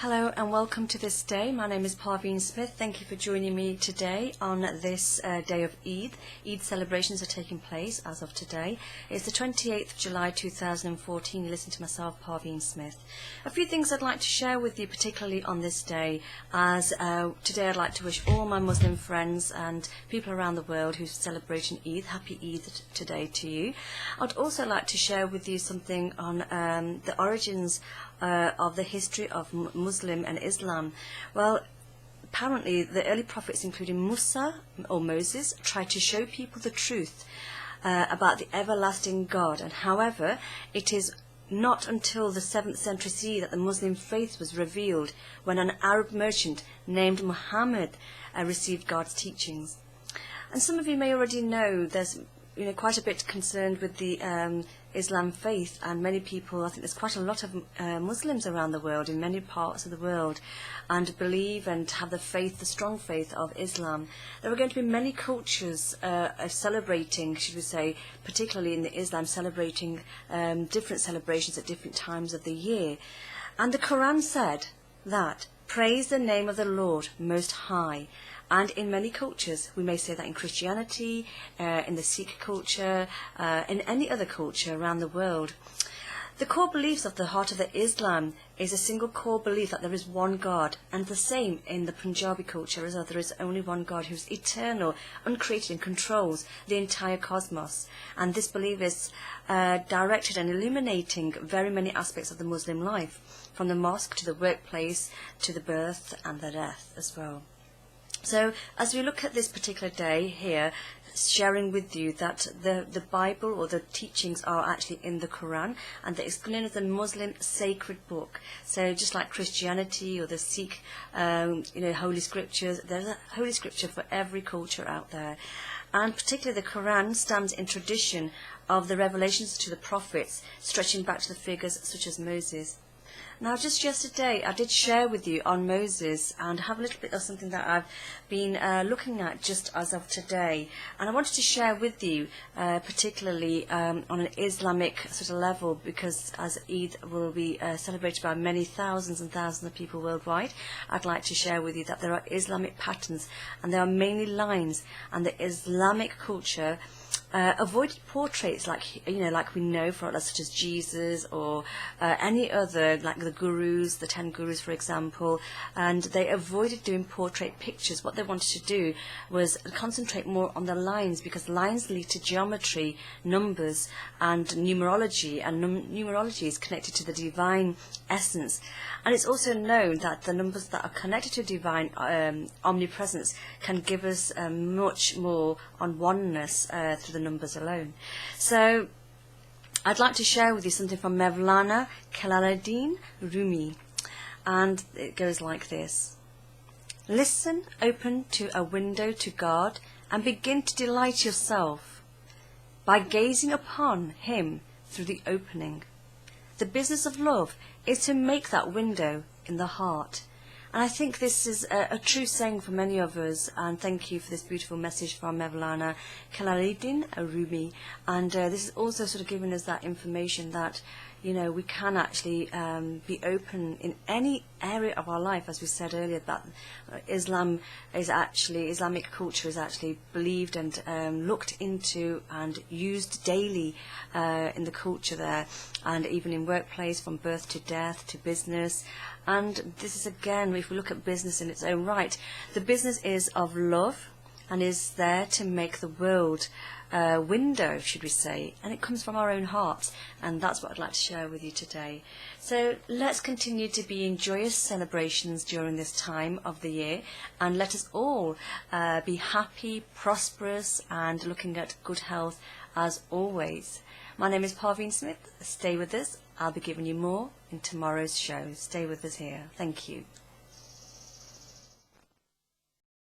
Hello and welcome to this day. My name is Parveen Smith. Thank you for joining me today on this day of Eid. Eid celebrations are taking place as of today. It's the 28th of July 2014. You listen to myself, Parveen Smith. A few things I'd like to share with you, particularly on this day, as today I'd like to wish all my Muslim friends and people around the world who's celebrating Eid, happy Eid today to you. I'd also like to share with you something on the origins of the history of Muslim and Islam. Well, apparently the early prophets, including Musa or Moses, tried to show people the truth about the everlasting God, and however, it is not until the 7th century CE that the Muslim faith was revealed, when an Arab merchant named Muhammad received God's teachings. And some of you may already know there's quite a bit concerned with the Islam faith, and many people, I think there's quite a lot of Muslims around the world, in many parts of the world, and believe and have the faith, the strong faith of Islam. There are going to be many cultures celebrating, should we say, particularly in the Islam, celebrating different celebrations at different times of the year. And the Quran said that, "Praise the name of the Lord Most High." And in many cultures, we may say that in Christianity, in the Sikh culture, in any other culture around the world. The core beliefs of the heart of the Islam is a single core belief that there is one God, and the same in the Punjabi culture, as though there is only one God who's eternal, uncreated, and controls the entire cosmos. And this belief is directed and illuminating very many aspects of the Muslim life, from the mosque to the workplace to the birth and the death as well. So as we look at this particular day here, sharing with you that the Bible or the teachings are actually in the Quran, and that it's known as the Muslim sacred book. So just like Christianity or the Sikh holy scriptures, there's a holy scripture for every culture out there. And particularly the Quran stands in tradition of the revelations to the prophets, stretching back to the figures such as Moses. Now, just yesterday, I did share with you on Moses, and have a little bit of something that I've been looking at just as of today. And I wanted to share with you, particularly on an Islamic sort of level, because as Eid will be celebrated by many thousands and thousands of people worldwide, I'd like to share with you that there are Islamic patterns, and there are mainly lines, and the Islamic culture avoided portraits like we know for others, such as Jesus or any other, like the gurus, the 10 gurus for example, and they avoided doing portrait pictures. What they wanted to do was concentrate more on the lines, because lines lead to geometry, numbers and numerology, and numerology is connected to the divine essence. And it's also known that the numbers that are connected to divine omnipresence can give us much more on oneness through the numbers alone. So I'd like to share with you something from Mevlana Jalaluddin Rumi, and it goes like this. Listen, open to a window to God, and begin to delight yourself by gazing upon Him through the opening. The business of love is to make that window in the heart. And I think this is a true saying for many of us, and thank you for this beautiful message from Mevlana Jalaluddin Rumi. And this is also sort of giving us that information that we can actually be open in any area of our life, as we said earlier, that Islamic culture is actually believed and looked into and used daily in the culture there, and even in workplace, from birth to death to business. And this is, again, if we look at business in its own right, the business is of love and is there to make the world window, should we say, and it comes from our own hearts, and that's what I'd like to share with you today. So let's continue to be in joyous celebrations during this time of the year, and let us all be happy, prosperous, and looking at good health as always. My name is Parveen Smith. Stay with us. I'll be giving you more in tomorrow's show. Stay with us here. Thank you.